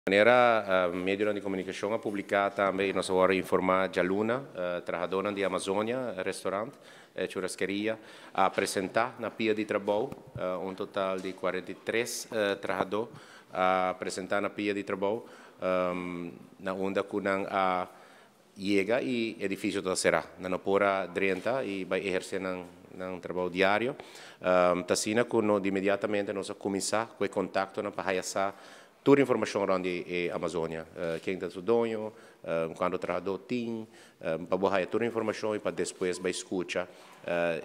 De maneira, meio de comunicação a publicar também, nós vamos informar Jaluna, trabalhadora de Amazônia, restaurante, churrasqueria, a apresentar na pia de trabalho, total de 43 trabalhadores, a apresentar na pia de trabalho, na onda que a chega e edifício da será, na pora 30 e vai exercer um trabalho diário. Tassina que de imediatamente nós começar com o contato na para toda a informação sobre a Amazônia, quem está o dono, quando o trabalhador tem, para borrar toda a informação e para depois vai escutar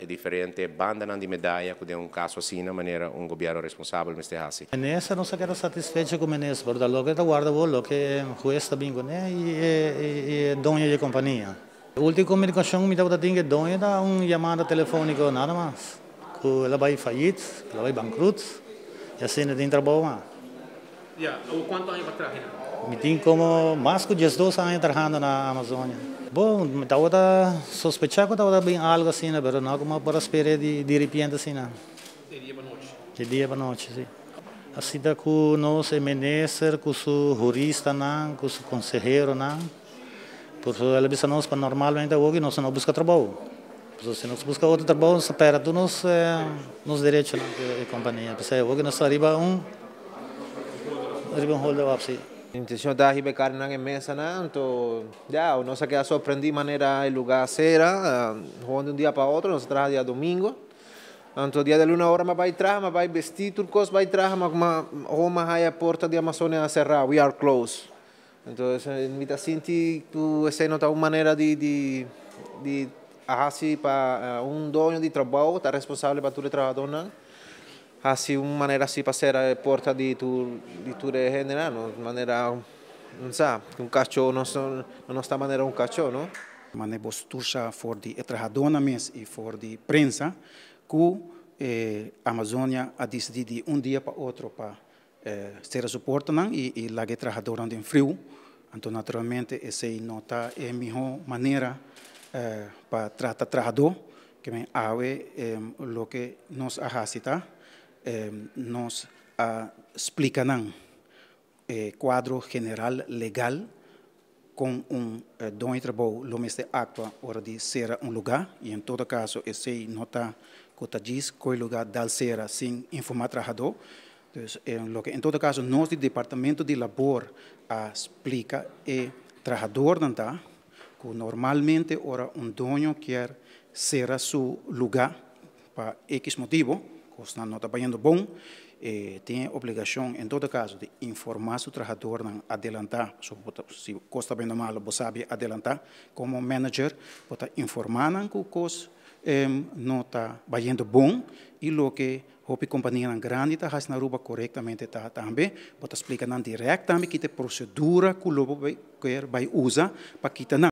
diferente banda de medalha, que é caso assim, de maneira governo responsável neste caso. Nessa não se quer satisfeito com o Menezes, porque o que guarda o que o juiz está bem com ele e dono da companhia. A última comunicação me dá que dono dá chamada telefônica nada mais, que ela vai fallir, ela vai bankrut, e assim não tem trabalho. ¿Cuántos años para trabajar? Me tenho como mais de 12 anos trabalhando na Amazônia. Bom, me estava sospechando que estava bem algo assim, mas não como para esperar de repente assim. De día para noche. De dia para noite, sim. Assim da com nós Menezes, com o jurista não, com o conselheiro não. Por isso ele disse nós para normalmente hoje nós não busca trabalho. Se nós busca outro trabalho, se perde nos direitos da companhia. Porque hoje nós arriba holder up, sim. A intenção da ribecar na mesa, então já nós queda surpreendido de maneira o lugar será, onde dia para outro, nós trabalhamos dia domingo, então dia de 1 hora mas vai trabalhar, mas vai vestir tudo coisa, vai trabalhar, mas Roma a porta de Amazônia cerrada, we are closed. Então me dá sentir que essa não tá uma maneira de assim para dono de trabalho, está responsável para todo o trabalhador, não? Assim uma maneira assim para ser a porta de tudo general, de maneira não sabe, cachorro não está maneira cachorro, não? Mas postura for de trabalhador mês e for de prensa que a Amazônia a decidido de dia para outro para ser suporte não e lá que trabalhador em frio, então naturalmente essa nota é a melhor maneira para tratar trabalhador que me ave lo que nos ahasita nos explicarán quadro general legal com dono de trabalho, lo mesmo actua hora de ser lugar e em todo caso esse nota que diz que o lugar dal ser sem informar trabalhador. Então, em todo caso nós do departamento de labor explica trabalhador não que normalmente ora dono quer ser seu lugar para X motivo. Se não está indo bom, tem a obrigação, em todo caso, de informar o trabalhador, adelantar, se costa bem mal, você sabe adelantar, como manager, pode informar que o costo não está indo bom e o que a companhia grande está fazendo na corretamente também, pode explicar diretamente que a procedura que o vai usar para quitar